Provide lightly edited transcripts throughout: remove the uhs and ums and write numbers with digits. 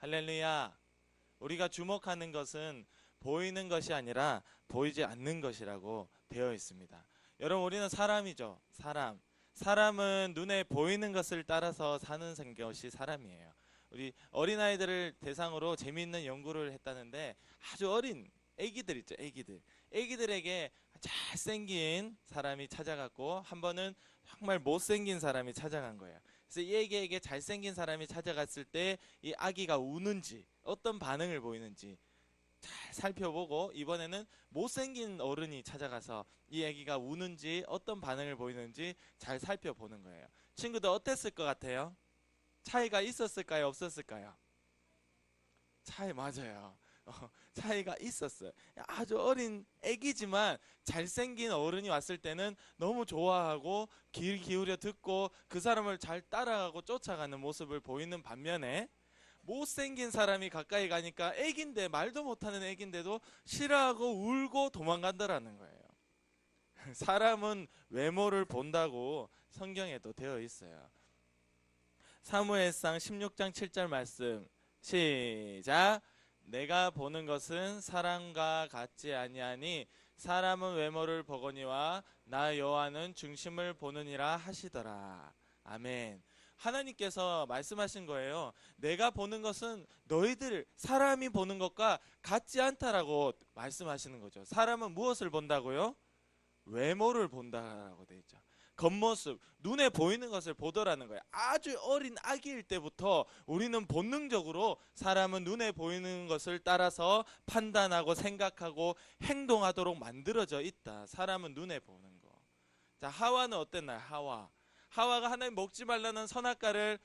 할렐루야. 우리가 주목하는 것은 보이는 것이 아니라 보이지 않는 것이라고 되어 있습니다. 여러분, 우리는 사람이죠. 사람은 눈에 보이는 것을 따라서 사는 것이 사람이에요. 우리 어린아이들을 대상으로 재미있는 연구를 했다는데, 아주 어린 애기들 있죠. 애기들에게 잘생긴 사람이 찾아갔고, 한 번은 정말 못생긴 사람이 찾아간 거예요. 그래서 이 애기에게 잘생긴 사람이 찾아갔을 때 이 아기가 우는지 어떤 반응을 보이는지 잘 살펴보고, 이번에는 못생긴 어른이 찾아가서 이 아기가 우는지 어떤 반응을 보이는지 잘 살펴보는 거예요. 친구들, 어땠을 것 같아요? 차이가 있었을까요? 없었을까요? 맞아요. 차이가 있었어요. 아주 어린 애기지만 잘생긴 어른이 왔을 때는 너무 좋아하고 귀 기울여 듣고 그 사람을 잘 따라가고 쫓아가는 모습을 보이는 반면에, 못생긴 사람이 가까이 가니까 애긴데, 말도 못하는 애긴데도 싫어하고 울고 도망간다라는 거예요. 사람은 외모를 본다고 성경에도 되어 있어요. 사무엘상 16장 7절 말씀 시작. 내가 보는 것은 사람과 같지 아니하니 사람은 외모를 보거니와 나 여호와는 중심을 보느니라 하시더라. 아멘. 하나님께서 말씀하신 거예요. 내가 보는 것은 너희들 사람이 보는 것과 같지 않다라고 말씀하시는 거죠. 사람은 무엇을 본다고요? 외모를 본다라고 되어 있죠. 겉모습, 눈에 보이는 것을 보더라는 거예요. 아주 어린 아기일 때부터 우리는 본능적으로 사람은 눈에 보이는 것을 따라서 판단하고 생각하고 행동하도록 만들어져 있다. 사람은 눈에 보는 거. 자, 하와는 어땠나요? 하와가 하나님 먹지 말라는 선악과를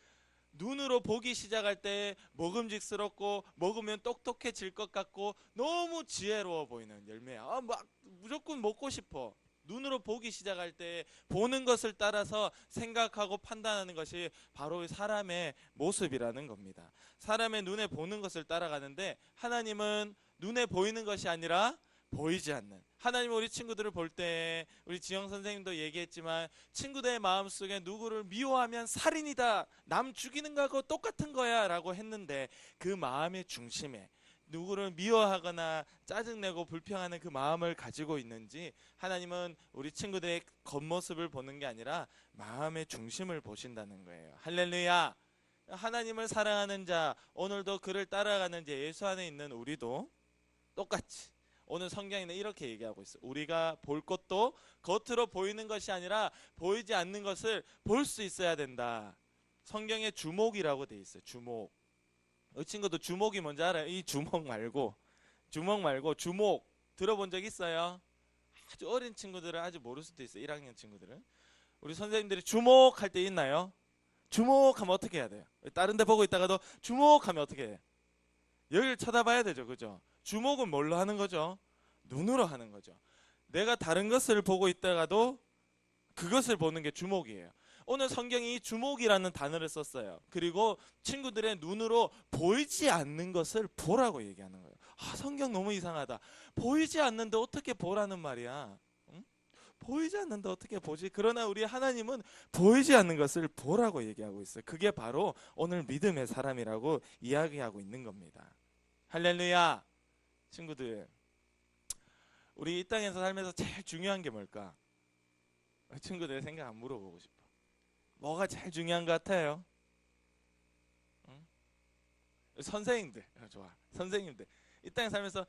눈으로 보기 시작할 때 먹음직스럽고 먹으면 똑똑해질 것 같고 너무 지혜로워 보이는 열매야. 막 무조건 먹고 싶어. 눈으로 보기 시작할 때 보는 것을 따라서 생각하고 판단하는 것이 바로 사람의 모습이라는 겁니다. 사람의 눈에 보는 것을 따라가는데, 하나님은 눈에 보이는 것이 아니라 보이지 않는, 하나님은 우리 친구들을 볼 때, 우리 지영 선생님도 얘기했지만, 친구들의 마음속에 누구를 미워하면 살인이다, 남 죽이는 거하고 똑같은 거야 라고 했는데, 그 마음의 중심에 누구를 미워하거나 짜증내고 불평하는 그 마음을 가지고 있는지, 하나님은 우리 친구들의 겉모습을 보는 게 아니라 마음의 중심을 보신다는 거예요. 할렐루야. 하나님을 사랑하는 자, 오늘도 그를 따라가는 자, 예수 안에 있는 우리도 똑같이 오늘 성경에는 이렇게 얘기하고 있어요. 우리가 볼 것도 겉으로 보이는 것이 아니라 보이지 않는 것을 볼 수 있어야 된다. 성경에 주목이라고 돼 있어요. 주목. 이 친구도 주목이 뭔지 알아요? 이 주목 말고 주목 들어본 적 있어요? 아주 어린 친구들은 아직 모를 수도 있어요. 1학년 친구들은. 우리 선생님들이 주목할 때 있나요? 주목하면 어떻게 해야 돼요? 다른 데 보고 있다가도 주목하면 어떻게 해요? 여기를 쳐다봐야 되죠. 그죠? 주목은 뭘로 하는 거죠? 눈으로 하는 거죠. 내가 다른 것을 보고 있다가도 그것을 보는 게 주목이에요. 오늘 성경이 주목이라는 단어를 썼어요. 그리고 친구들의 눈으로 보이지 않는 것을 보라고 얘기하는 거예요. 성경 너무 이상하다. 보이지 않는데 어떻게 보라는 말이야? 응? 보이지 않는데 어떻게 보지? 그러나 우리 하나님은 보이지 않는 것을 보라고 얘기하고 있어요. 그게 바로 오늘 믿음의 사람이라고 이야기하고 있는 겁니다. 할렐루야. 친구들, 우리 이 땅에서 살면서 제일 중요한 게 뭘까? 친구들 생각 안 물어보고 싶어. 뭐가 제일 중요한 것 같아요? 응? 선생님들. 좋아. 선생님들 이 땅에 살면서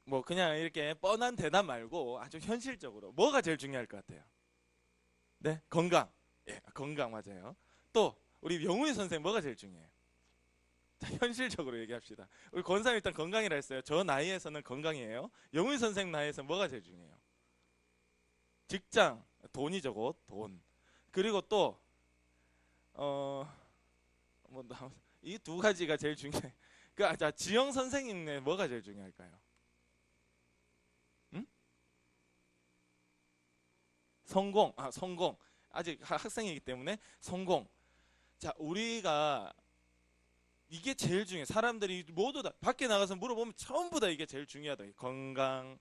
뭐 그냥 이렇게 뻔한 대답 말고 아주 현실적으로 뭐가 제일 중요할 것 같아요? 네, 건강. 예, 건강 맞아요. 또 우리 영훈이 선생 뭐가 제일 중요해요? 자, 현실적으로 얘기합시다. 우리 권사님 일단 건강이라 했어요. 저 나이에서는 건강이에요. 영훈이 선생 나이에서는 뭐가 제일 중요해요? 직장, 돈이죠, 곧 돈. 그리고 또 이 두 가지가 제일 중요해. 자, 지영 선생님네 뭐가 제일 중요할까요? 응? 성공. 성공. 아직 학생이기 때문에 성공. 자, 우리가 이게 제일 중요해. 사람들이 모두 다 밖에 나가서 물어보면 전부 다 이게 제일 중요하다. 건강,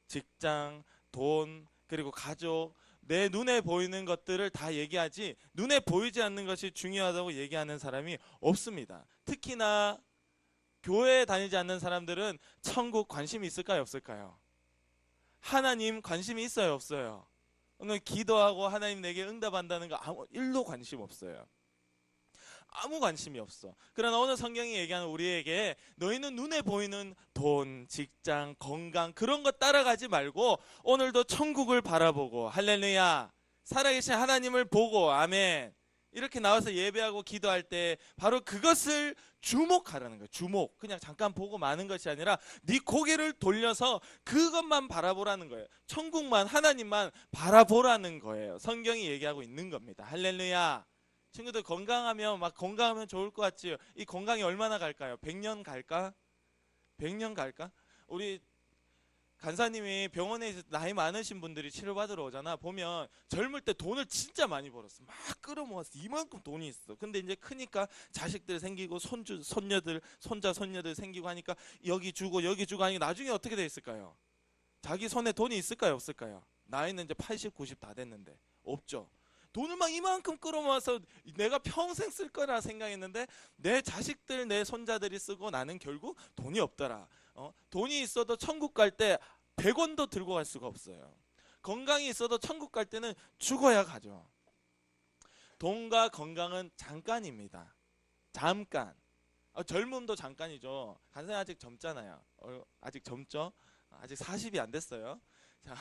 직장, 돈, 그리고 가족, 내 눈에 보이는 것들을 다 얘기하지 눈에 보이지 않는 것이 중요하다고 얘기하는 사람이 없습니다. 특히나 교회에 다니지 않는 사람들은 천국 관심이 있을까요, 없을까요? 하나님 관심이 있어요, 없어요? 오늘 기도하고 하나님 내게 응답한다는 거 아무 일도 관심 없어요. 아무 관심이 없어. 그러나 오늘 성경이 얘기하는 우리에게 너희는 눈에 보이는 돈, 직장, 건강 그런 것 따라가지 말고 오늘도 천국을 바라보고 할렐루야 살아계신 하나님을 보고 아멘 이렇게 나와서 예배하고 기도할 때 바로 그것을 주목하라는 거예요. 주목. 그냥 잠깐 보고 마는 것이 아니라 네 고개를 돌려서 그것만 바라보라는 거예요. 천국만 하나님만 바라보라는 거예요. 성경이 얘기하고 있는 겁니다. 할렐루야. 친구들 건강하면 막 건강하면 좋을 것 같지요. 이 건강이 얼마나 갈까요? 100년 갈까? 100년 갈까? 우리 간사님이 병원에 나이 많으신 분들이 치료받으러 오잖아. 보면 젊을 때 돈을 진짜 많이 벌었어. 막 끌어모았어. 이만큼 돈이 있어. 근데 이제 크니까 자식들 생기고 손주, 손녀들, 손자, 손녀들 생기고 하니까 여기 주고 하니까 나중에 어떻게 돼 있을까요? 자기 손에 돈이 있을까요? 없을까요? 나이는 이제 80, 90 다 됐는데 없죠. 돈을 막 이만큼 끌어모아서 내가 평생 쓸 거라 생각했는데 내 자식들, 내 손자들이 쓰고 나는 결국 돈이 없더라. 돈이 있어도 천국 갈 때 100원도 들고 갈 수가 없어요. 건강이 있어도 천국 갈 때는 죽어야 가죠. 돈과 건강은 잠깐입니다. 잠깐. 젊음도 잠깐이죠. 간사님 아직 젊잖아요. 아직 젊죠? 아직 40이 안 됐어요. 자,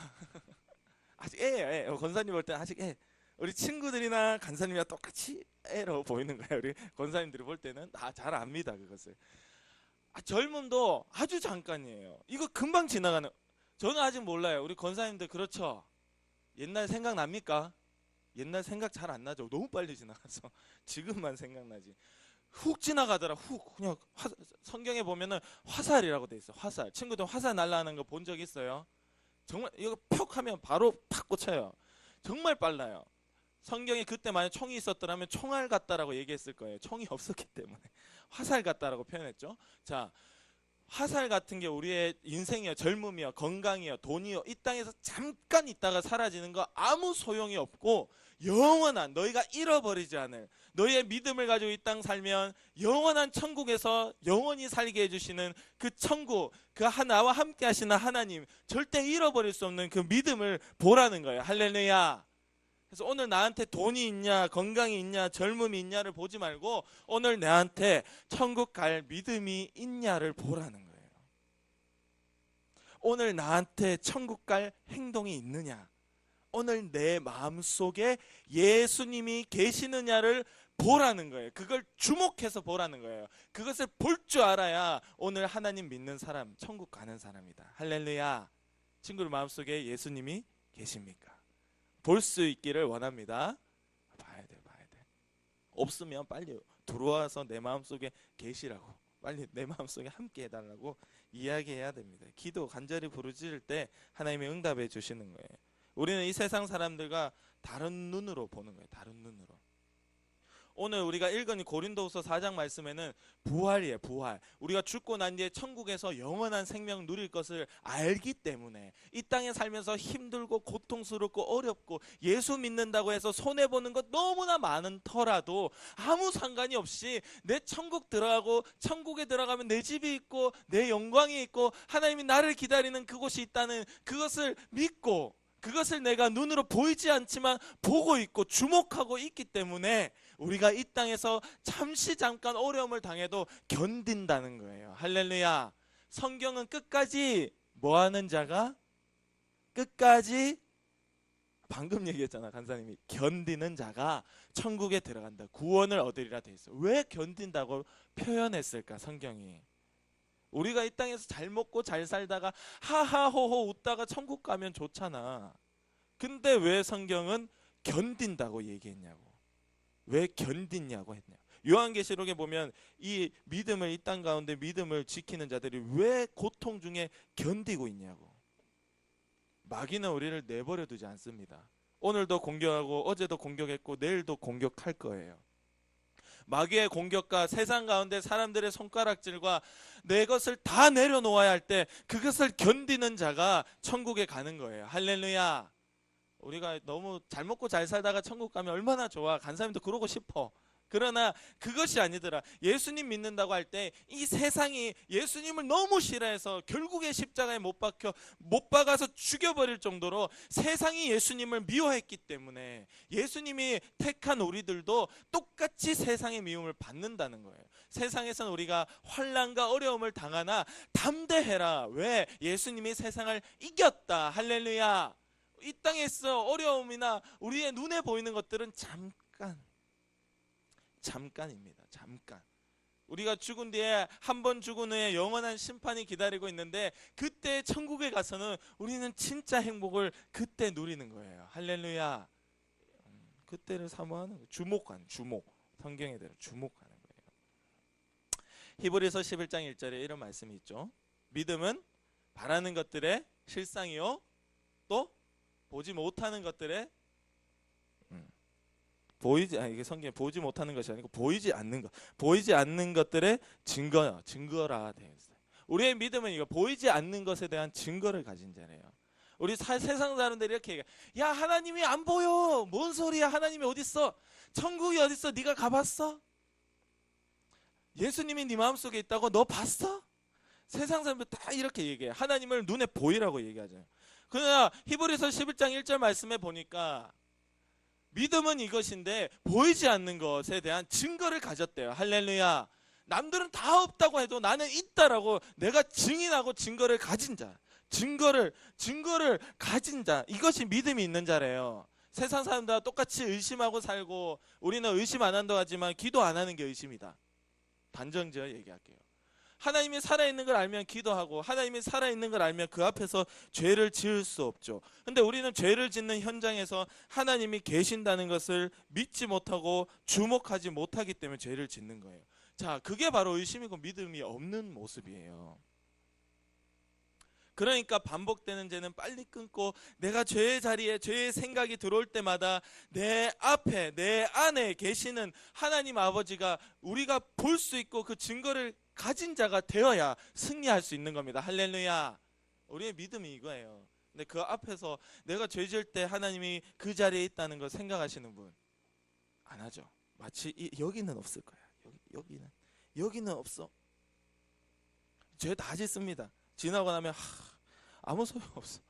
아직 애예요. 권사님 볼 때는 아직 애. 우리 친구들이나 간사님이랑 똑같이 애로 보이는 거예요. 우리 권사님들이 볼 때는 잘 압니다. 그것을. 젊음도 아주 잠깐이에요. 이거 금방 지나가는. 저는 아직 몰라요. 우리 권사님들 그렇죠? 옛날 생각납니까? 옛날 생각 잘 안 나죠. 너무 빨리 지나가서 지금만 생각나지. 훅 지나가더라. 훅 그냥 성경에 보면은 화살이라고 돼 있어. 화살. 친구들 화살 날라가는 거 본 적 있어요? 정말 이거 퍽 하면 바로 팍 꽂혀요. 정말 빨라요. 성경에 그때 만약 총이 있었더라면 총알 같다라고 얘기했을 거예요. 총이 없었기 때문에 화살 같다라고 표현했죠. 자, 화살 같은 게 우리의 인생이요, 젊음이요, 건강이요, 돈이요, 이 땅에서 잠깐 있다가 사라지는 거 아무 소용이 없고 영원한 너희가 잃어버리지 않을 너희의 믿음을 가지고 이 땅 살면 영원한 천국에서 영원히 살게 해주시는 그 천국, 그 나와 함께 하시는 하나님, 절대 잃어버릴 수 없는 그 믿음을 보라는 거예요. 할렐루야. 그래서 오늘 나한테 돈이 있냐, 건강이 있냐, 젊음이 있냐를 보지 말고 오늘 나한테 천국 갈 믿음이 있냐를 보라는 거예요. 오늘 나한테 천국 갈 행동이 있느냐, 오늘 내 마음속에 예수님이 계시느냐를 보라는 거예요. 그걸 주목해서 보라는 거예요. 그것을 볼 줄 알아야 오늘 하나님 믿는 사람, 천국 가는 사람이다. 할렐루야. 친구들 마음속에 예수님이 계십니까? 볼 수 있기를 원합니다. 봐야 돼. 없으면 빨리 들어와서 내 마음속에 계시라고, 빨리 내 마음속에 함께 해달라고 이야기해야 됩니다. 기도 간절히 부르짖을 때 하나님이 응답해 주시는 거예요. 우리는 이 세상 사람들과 다른 눈으로 보는 거예요. 다른 눈으로. 오늘 우리가 읽은 고린도후서 4장 말씀에는 부활이에요. 부활. 우리가 죽고 난 뒤에 천국에서 영원한 생명 누릴 것을 알기 때문에 이 땅에 살면서 힘들고 고통스럽고 어렵고 예수 믿는다고 해서 손해보는 것 너무나 많은 터라도 아무 상관이 없이 내 천국 들어가고 천국에 들어가면 내 집이 있고 내 영광이 있고 하나님이 나를 기다리는 그곳이 있다는 그것을 믿고 그것을 내가 눈으로 보이지 않지만 보고 있고 주목하고 있기 때문에 우리가 이 땅에서 잠깐 어려움을 당해도 견딘다는 거예요. 할렐루야. 성경은 끝까지 뭐하는 자가? 끝까지 방금 얘기했잖아. 간사님이 견디는 자가 천국에 들어간다. 구원을 얻으리라 돼 있어. 왜 견딘다고 표현했을까? 성경이. 우리가 이 땅에서 잘 먹고 잘 살다가 하하호호 웃다가 천국 가면 좋잖아. 근데 왜 성경은 견딘다고 얘기했냐고. 왜 견디냐고 했냐. 요한계시록에 보면 이 믿음을, 이 땅 가운데 믿음을 지키는 자들이 왜 고통 중에 견디고 있냐고. 마귀는 우리를 내버려 두지 않습니다. 오늘도 공격하고 어제도 공격했고 내일도 공격할 거예요. 마귀의 공격과 세상 가운데 사람들의 손가락질과 내 것을 다 내려놓아야 할 때 그것을 견디는 자가 천국에 가는 거예요. 할렐루야. 우리가 너무 잘 먹고 잘 살다가 천국 가면 얼마나 좋아. 간 사람도 그러고 싶어. 그러나 그것이 아니더라. 예수님 믿는다고 할 때 이 세상이 예수님을 너무 싫어해서 결국에 십자가에 못 박아서 죽여버릴 정도로 세상이 예수님을 미워했기 때문에 예수님이 택한 우리들도 똑같이 세상의 미움을 받는다는 거예요. 세상에서는 우리가 환난과 어려움을 당하나 담대해라. 왜? 예수님이 세상을 이겼다. 할렐루야. 이 땅에서 어려움이나 우리의 눈에 보이는 것들은 잠깐입니다. 잠깐. 우리가 죽은 뒤에 한 번 죽은 후에 영원한 심판이 기다리고 있는데 그때 천국에 가서는 우리는 진짜 행복을 그때 누리는 거예요. 할렐루야. 그때를 사모하는 거예요. 주목. 성경에 대해 주목하는 거예요. 히브리서 11장 1절에 이런 말씀이 있죠. 믿음은 바라는 것들의 실상이요 또 보지 못하는 것들의 이게 성경에 보지 못하는 것이 아니고 보이지 않는 것들의 증거라 되어 있어요. 우리의 믿음은 이거 보이지 않는 것에 대한 증거를 가진 자래요. 우리 세상 사람들이 이렇게 얘기해. 야, 하나님이 안 보여. 뭔 소리야? 하나님이 어디 있어? 천국이 어디 있어? 네가 가봤어? 예수님이 네 마음속에 있다고 너 봤어? 세상 사람들 다 이렇게 얘기해. 하나님을 눈에 보이라고 얘기하잖아요. 그러나 히브리서 11장 1절 말씀에 보니까 믿음은 이것인데 보이지 않는 것에 대한 증거를 가졌대요. 할렐루야. 남들은 다 없다고 해도 나는 있다라고 내가 증인하고 증거를 가진 자. 증거를 가진 자. 이것이 믿음이 있는 자래요. 세상 사람들과 똑같이 의심하고 살고 우리는 의심 안 한다고 하지만 기도 안 하는 게 의심이다. 단정지어 얘기할게요. 하나님이 살아있는 걸 알면 기도하고 하나님이 살아있는 걸 알면 그 앞에서 죄를 지을 수 없죠. 근데 우리는 죄를 짓는 현장에서 하나님이 계신다는 것을 믿지 못하고 주목하지 못하기 때문에 죄를 짓는 거예요. 자, 그게 바로 의심이고 믿음이 없는 모습이에요. 그러니까 반복되는 죄는 빨리 끊고 내가 죄의 자리에 죄의 생각이 들어올 때마다 내 앞에 내 안에 계시는 하나님 아버지가 우리가 볼 수 있고 그 증거를 가진 자가 되어야 승리할 수 있는 겁니다. 할렐루야. 우리의 믿음이 이거예요. 근데 그 앞에서 내가 죄 지을 때 하나님이 그 자리에 있다는 걸 생각하시는 분 안 하죠. 마치 여기는 없을 거야. 여기는 없어. 죄 다 짓습니다. 지나고 나면 아무 소용없어.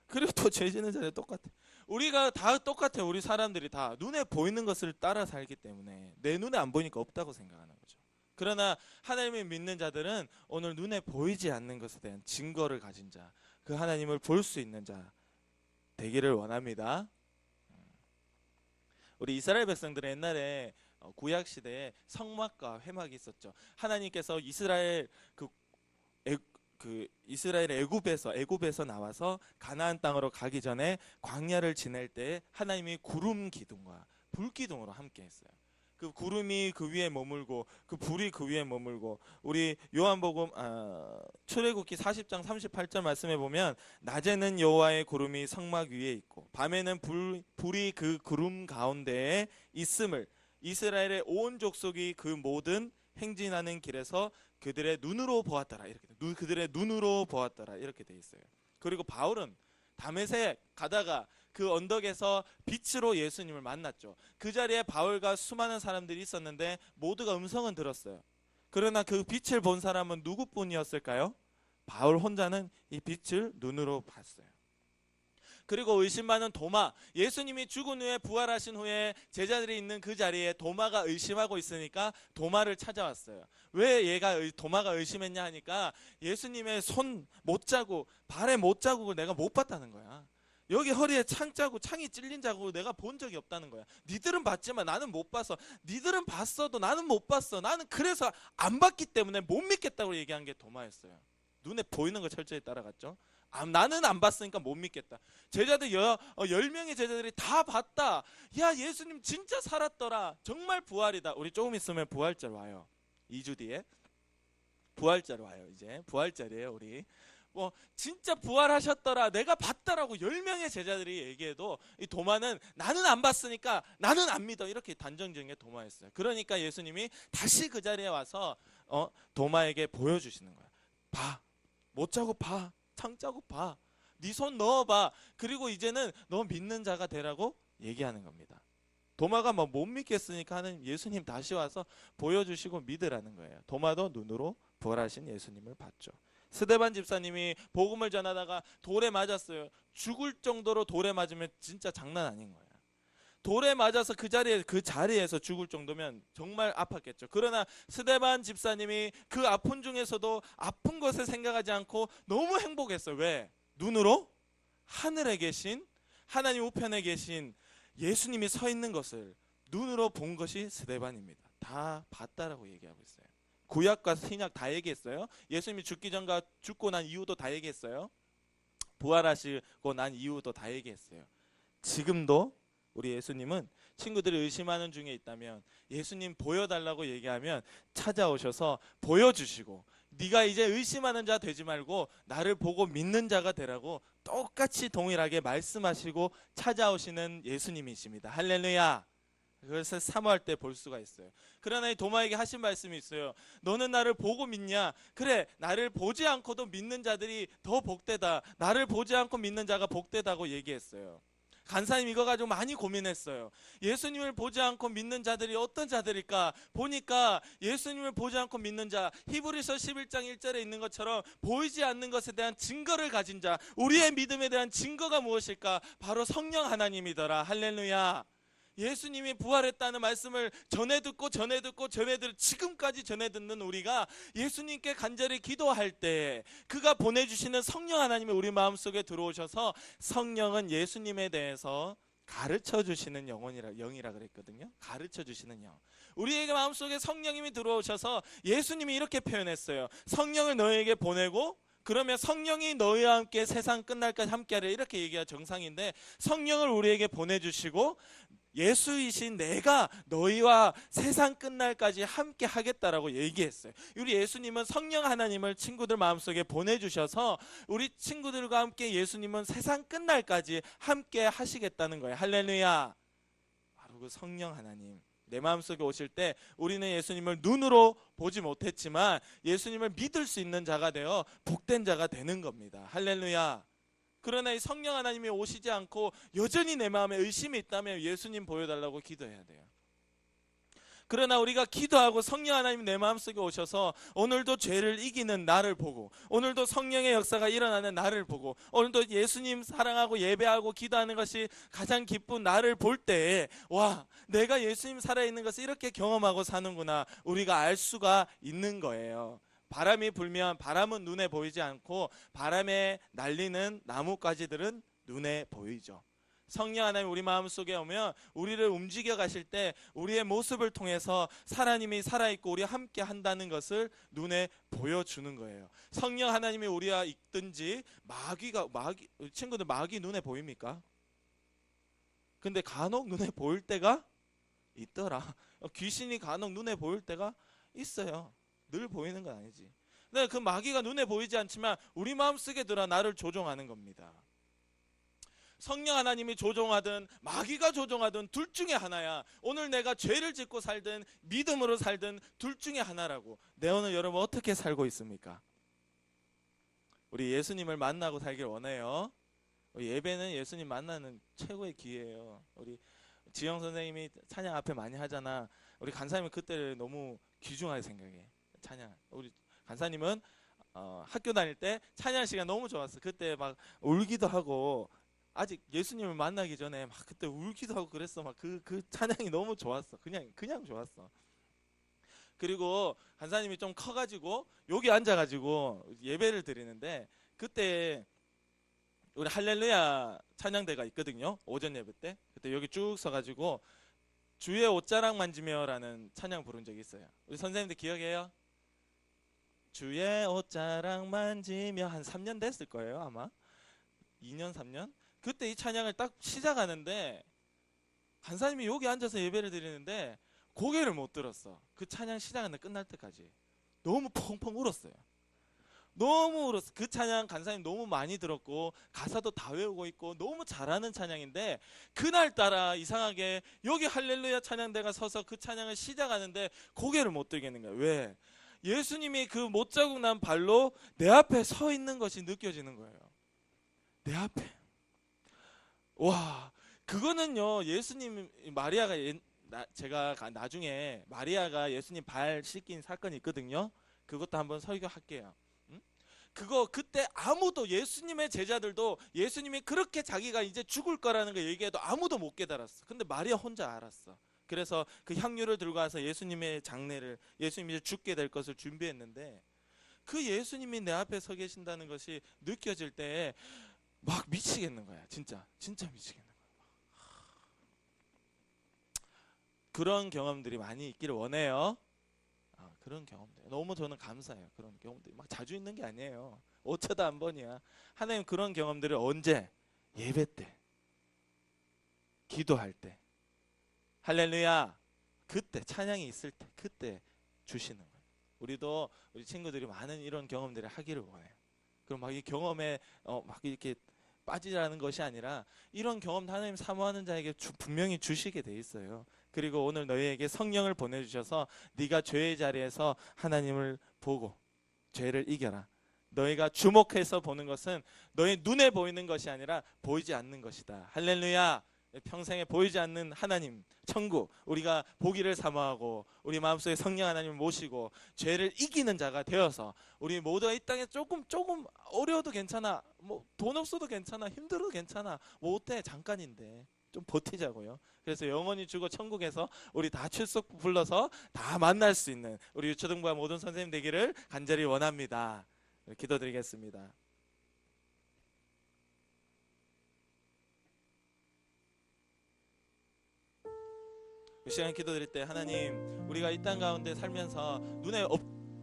그리고 또 죄 짓는 자리에 똑같아. 우리가 다 똑같아요. 우리 사람들이 다 눈에 보이는 것을 따라 살기 때문에 내 눈에 안 보이니까 없다고 생각하는 거죠. 그러나 하나님을 믿는 자들은 오늘 눈에 보이지 않는 것에 대한 증거를 가진 자, 그 하나님을 볼 수 있는 자 되기를 원합니다. 우리 이스라엘 백성들은 옛날에 구약 시대에 성막과 회막이 있었죠. 하나님께서 이스라엘 이스라엘 애굽에서 나와서 가나안 땅으로 가기 전에 광야를 지낼 때 하나님이 구름 기둥과 불 기둥으로 함께 했어요. 그 구름이 그 위에 머물고 그 불이 그 위에 머물고 우리 요한복음 출애굽기 40장 38절 말씀에 보면 낮에는 여호와의 구름이 성막 위에 있고 밤에는 불이 그 구름 가운데에 있음을 이스라엘의 온 족속이 그 모든 행진하는 길에서 그들의 눈으로 보았더라. 이렇게 돼 있어요. 그리고 바울은 다메섹 가다가 그 언덕에서 빛으로 예수님을 만났죠. 그 자리에 바울과 수많은 사람들이 있었는데 모두가 음성은 들었어요. 그러나 그 빛을 본 사람은 누구뿐이었을까요? 바울 혼자는 이 빛을 눈으로 봤어요. 그리고 의심 많은 도마, 예수님이 죽은 후에 부활하신 후에 제자들이 있는 그 자리에 도마가 의심하고 있으니까 도마를 찾아왔어요. 왜 도마가 의심했냐 하니까 예수님의 손 못자국, 발의 못자국을 내가 못 봤다는 거야. 여기 허리에 창이 찔린 자국을 내가 본 적이 없다는 거야. 니들은 봤지만 나는 못 봤어. 니들은 봤어도 나는 못 봤어. 나는 그래서 안 봤기 때문에 못 믿겠다고 얘기한 게 도마였어요. 눈에 보이는 거 철저히 따라갔죠. 나는 안 봤으니까 못 믿겠다. 제자들 10명의 제자들이 다 봤다. 야, 예수님 진짜 살았더라. 정말 부활이다. 우리 조금 있으면 부활절 와요. 2주 뒤에 부활절 와요. 이제 부활절이에요. 우리 진짜 부활하셨더라. 내가 봤다라고 10명의 제자들이 얘기해도 이 도마는 나는 안 봤으니까 나는 안 믿어. 이렇게 단정지은 게 도마였어요. 그러니까 예수님이 다시 그 자리에 와서 도마에게 보여주시는 거야. 봐. 못자국 봐. 창자국 봐. 네 손 넣어봐. 그리고 이제는 너 믿는 자가 되라고 얘기하는 겁니다. 도마가 뭐 못 믿겠으니까 하는 예수님 다시 와서 보여주시고 믿으라는 거예요. 도마도 눈으로 부활하신 예수님을 봤죠. 스데반 집사님이 복음을 전하다가 돌에 맞았어요. 죽을 정도로 돌에 맞으면 진짜 장난 아닌 거예요. 돌에 맞아서 그 자리에서 죽을 정도면 정말 아팠겠죠. 그러나 스데반 집사님이 그 아픈 중에서도 아픈 것을 생각하지 않고 너무 행복했어요. 왜? 눈으로 하늘에 계신 하나님 우편에 계신 예수님이 서 있는 것을 눈으로 본 것이 스데반입니다. 다 봤다라고 얘기하고 있어요. 구약과 신약 다 얘기했어요. 예수님이 죽기 전과 죽고 난 이후도 다 얘기했어요. 부활하시고 난 이후도 다 얘기했어요. 지금도 우리 예수님은 친구들이 의심하는 중에 있다면 예수님 보여달라고 얘기하면 찾아오셔서 보여주시고, 네가 이제 의심하는 자 되지 말고 나를 보고 믿는 자가 되라고 똑같이 동일하게 말씀하시고 찾아오시는 예수님이십니다. 할렐루야. 그것을 사모할 때 볼 수가 있어요. 그러나 이 도마에게 하신 말씀이 있어요. 너는 나를 보고 믿냐? 그래, 나를 보지 않고도 믿는 자들이 더 복되다. 나를 보지 않고 믿는 자가 복되다고 얘기했어요. 간사님 이거 가지고 많이 고민했어요. 예수님을 보지 않고 믿는 자들이 어떤 자들일까? 보니까 예수님을 보지 않고 믿는 자, 히브리서 11장 1절에 있는 것처럼 보이지 않는 것에 대한 증거를 가진 자, 우리의 믿음에 대한 증거가 무엇일까? 바로 성령 하나님이더라. 할렐루야. 예수님이 부활했다는 말씀을 전해 듣고 지금까지 전해 듣는 우리가 예수님께 간절히 기도할 때 그가 보내주시는 성령 하나님이 우리 마음속에 들어오셔서, 성령은 예수님에 대해서 가르쳐 주시는 영이라 그랬거든요. 가르쳐 주시는 영. 우리에게 마음속에 성령님이 들어오셔서 예수님이 이렇게 표현했어요. 성령을 너에게 보내고 그러면 성령이 너희와 함께 세상 끝날까지 함께하리라, 이렇게 얘기가 정상인데, 성령을 우리에게 보내주시고 예수이신 내가 너희와 세상 끝날까지 함께 하겠다라고 얘기했어요. 우리 예수님은 성령 하나님을 친구들 마음속에 보내주셔서 우리 친구들과 함께 예수님은 세상 끝날까지 함께 하시겠다는 거예요. 할렐루야. 바로 그 성령 하나님 내 마음속에 오실 때 우리는 예수님을 눈으로 보지 못했지만 예수님을 믿을 수 있는 자가 되어 복된 자가 되는 겁니다. 할렐루야. 그러나 이 성령 하나님이 오시지 않고 여전히 내 마음에 의심이 있다면 예수님 보여달라고 기도해야 돼요. 그러나 우리가 기도하고 성령 하나님이 내 마음속에 오셔서 오늘도 죄를 이기는 나를 보고, 오늘도 성령의 역사가 일어나는 나를 보고, 오늘도 예수님 사랑하고 예배하고 기도하는 것이 가장 기쁜 나를 볼 때에, 와, 내가 예수님 살아있는 것을 이렇게 경험하고 사는구나, 우리가 알 수가 있는 거예요. 바람이 불면 바람은 눈에 보이지 않고 바람에 날리는 나뭇가지들은 눈에 보이죠. 성령 하나님 우리 마음속에 오면 우리를 움직여 가실 때 우리의 모습을 통해서 하나님이 살아있고 우리와 함께 한다는 것을 눈에 보여주는 거예요. 성령 하나님이 우리와 있든지 친구들 마귀 눈에 보입니까? 근데 간혹 눈에 보일 때가 있더라. 귀신이 간혹 눈에 보일 때가 있어요. 늘 보이는 건 아니지. 근데 그 마귀가 눈에 보이지 않지만 우리 마음속에 들어 나를 조종하는 겁니다. 성령 하나님이 조종하든 마귀가 조종하든 둘 중에 하나야. 오늘 내가 죄를 짓고 살든 믿음으로 살든 둘 중에 하나라고. 내 오늘 여러분 어떻게 살고 있습니까? 우리 예수님을 만나고 살길 원해요. 예배는 예수님 만나는 최고의 기회예요. 우리 지영 선생님이 찬양 앞에 많이 하잖아. 우리 간사님은 그때를 너무 귀중하게 생각해. 찬양. 우리 간사님은 학교 다닐 때 찬양 시간 너무 좋았어. 그때 막 울기도 하고, 아직 예수님을 만나기 전에 막 그때 울기도 하고 그랬어. 막 그 찬양이 너무 좋았어. 그냥 좋았어. 그리고 간사님이 좀 커가지고 여기 앉아가지고 예배를 드리는데, 그때 우리 할렐루야 찬양대가 있거든요. 오전 예배 때. 그때 여기 쭉 서가지고 주의 옷자락 만지며라는 찬양 부른 적이 있어요. 우리 선생님들 기억해요? 주의 옷자락 만지며, 한 3년 됐을 거예요 아마. 2년 3년? 그때 이 찬양을 딱 시작하는데 간사님이 여기 앉아서 예배를 드리는데 고개를 못 들었어. 그 찬양 시작하는데 끝날 때까지 너무 펑펑 울었어요. 너무 울었어. 그 찬양 간사님 너무 많이 들었고 가사도 다 외우고 있고 너무 잘하는 찬양인데, 그날따라 이상하게 여기 할렐루야 찬양대가 서서 그 찬양을 시작하는데 고개를 못 들겠는 거야. 왜? 예수님이 그 못자국 난 발로 내 앞에 서 있는 것이 느껴지는 거예요. 내 앞에. 와, 그거는요, 예수님, 마리아가, 제가 나중에 마리아가 예수님 발 씻긴 사건이 있거든요. 그것도 한번 설교할게요. 그때 아무도, 예수님의 제자들도 예수님이 그렇게 자기가 이제 죽을 거라는 거 얘기해도 아무도 못 깨달았어. 근데 마리아 혼자 알았어. 그래서 그 향유를 들고 와서 예수님의 장례를, 예수님이 이제 죽게 될 것을 준비했는데, 그 예수님이 내 앞에 서 계신다는 것이 느껴질 때 막 미치겠는 거야. 진짜 미치겠는 거야. 그런 경험들이 많이 있기를 원해요. 그런 경험들 너무 저는 감사해요. 그런 경험들이 막 자주 있는 게 아니에요. 어쩌다 한 번이야. 하나님 그런 경험들을 언제? 예배 때, 기도할 때, 할렐루야, 그때 찬양이 있을 때, 그때 주시는 거예요. 우리도 우리 친구들이 많은 이런 경험들을 하기를 원해요. 그럼 막 이 경험에 막 이렇게 빠지라는 것이 아니라, 이런 경험 하나님 사모하는 자에게 분명히 주시게 돼 있어요. 그리고 오늘 너희에게 성령을 보내주셔서 네가 죄의 자리에서 하나님을 보고 죄를 이겨라. 너희가 주목해서 보는 것은 너희 눈에 보이는 것이 아니라 보이지 않는 것이다. 할렐루야. 평생에 보이지 않는 하나님, 천국, 우리가 보기를 사모하고 우리 마음속에 성령 하나님을 모시고 죄를 이기는 자가 되어서, 우리 모두가 이 땅에 조금 어려워도 괜찮아, 뭐 돈 없어도 괜찮아, 힘들어도 괜찮아, 뭐 어때, 잠깐인데 좀 버티자고요. 그래서 영원히 죽어 천국에서 우리 다 출석 불러서 다 만날 수 있는 우리 유초등부와 모든 선생님 되기를 간절히 원합니다. 기도드리겠습니다. 이 시간 기도드릴 때, 하나님, 우리가 이 땅 가운데 살면서 눈에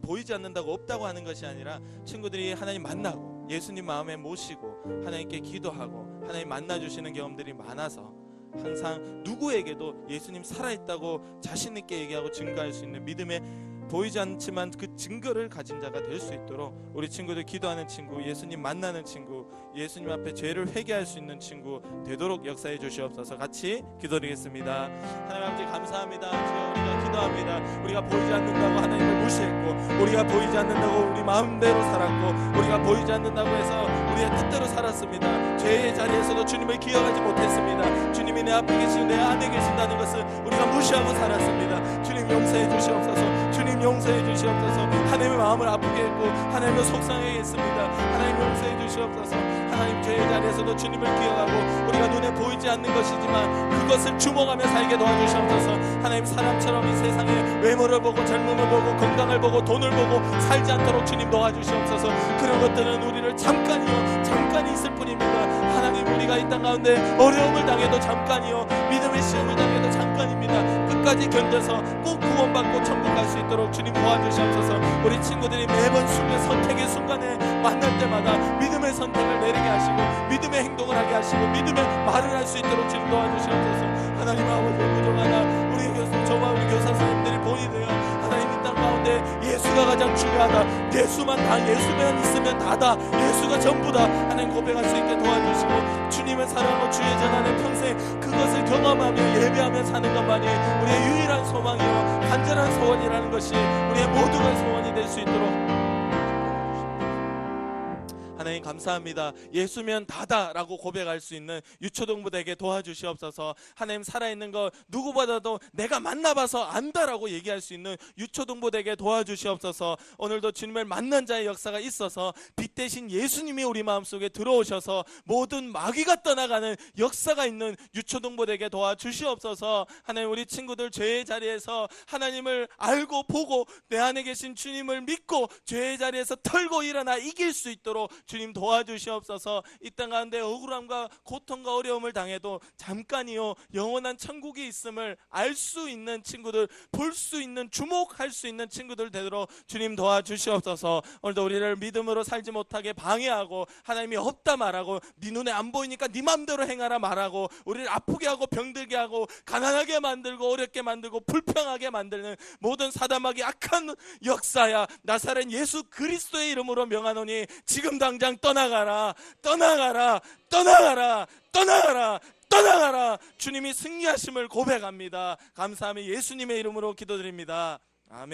보이지 않는다고 없다고 하는 것이 아니라, 친구들이 하나님 만나고 예수님 마음에 모시고 하나님께 기도하고 하나님 만나주시는 경험들이 많아서, 항상 누구에게도 예수님 살아있다고 자신 있게 얘기하고 증거할 수 있는 믿음의, 보이지 않지만 그 증거를 가진 자가 될 수 있도록, 우리 친구들 기도하는 친구, 예수님 만나는 친구, 예수님 앞에 죄를 회개할 수 있는 친구 되도록 역사해 주시옵소서. 같이 기도드리겠습니다. 하나님 아버지 감사합니다. 주여, 우리가 기도합니다. 우리가 보이지 않는다고 하나님을 무시했고, 우리가 보이지 않는다고 우리 마음대로 살았고, 우리가 보이지 않는다고 해서 우리의 뜻대로 살았습니다. 죄의 자리에서도 주님을 기억하지 못했습니다. 주님이 내 앞에 계시고 내 안에 계신다는 것을 우리가 무시하고 살았습니다. 주님 용서해 주시옵소서. 주님 용서해 주시옵소서. 하나님의 마음을 아프게 했고 하나님을 속상하게 했습니다. 하나님 용서해 주시옵소서. 하나님 죄의 자리에서도 주님을 기억하고, 우리가 눈에 보이지 않는 것이지만 그것을 주목하며 살게 도와주시옵소서. 하나님 사람처럼 이 세상에 외모를 보고 젊음을 보고 건강을 보고 돈을 보고 살지 않도록 주님 도와주시옵소서. 그런 것들은 우리를 잠깐이 있을 뿐입니다. 하나님, 우리가 이 땅 가운데 어려움을 당해도 잠깐이요, 믿음의 시험을 당해도 잠깐입니다. 끝까지 견뎌서 꼭 구원받고 천국 갈 수 있도록 주님 도와주시옵소서. 우리 친구들이 매번 선택의 순간에 만날 때마다 믿음의 선택을 내리게 하시고 믿음의 행동을 하게 하시고 믿음의 말을 할 수 있도록 주님 도와주시옵소서. 하나님 아버지, 부족하나 우리 저와 우리 교사 선생님들이 본이 되어 하나님 이 땅 가운데 예수가 가장 중요하다, 예수만 있으면 다다, 예수가 전부다, 하나님 고백할 수 있게 도와주시고, 주님을 사랑하고 주의 전하는 평생 그것을 경험하며 예배하며 사는 것만이 우리의 유일한 소망이요 간절한 소원이라는 것이 우리의 모두가 소원이 될 수 있도록 하나님 감사합니다. 예수면 다다라고 고백할 수 있는 유초동부대에게 도와주시옵소서. 하나님 살아있는 것 누구보다도 내가 만나봐서 안다라고 얘기할 수 있는 유초동부대에게 도와주시옵소서. 오늘도 주님을 만난 자의 역사가 있어서 빛 대신 예수님이 우리 마음속에 들어오셔서 모든 마귀가 떠나가는 역사가 있는 유초동부대에게 도와주시옵소서. 하나님, 우리 친구들 죄의 자리에서 하나님을 알고 보고 내 안에 계신 주님을 믿고 죄의 자리에서 털고 일어나 이길 수 있도록 주님 도와주시옵소서. 이 땅 가운데 억울함과 고통과 어려움을 당해도 잠깐이요 영원한 천국이 있음을 알 수 있는 친구들, 볼 수 있는, 주목할 수 있는 친구들 되도록 주님 도와주시옵소서. 오늘도 우리를 믿음으로 살지 못하게 방해하고 하나님이 없다 말하고 네 눈에 안 보이니까 네 맘대로 행하라 말하고 우리를 아프게 하고 병들게 하고 가난하게 만들고 어렵게 만들고 불평하게 만드는 모든 사단마귀 악한 역사야, 나사렛 예수 그리스도의 이름으로 명하노니 지금 당장 떠나가라, 떠나가라, 떠나가라, 떠나가라, 떠나가라. 주님이 승리하심을 고백합니다. 감사하며 예수님의 이름으로 기도드립니다. 아멘.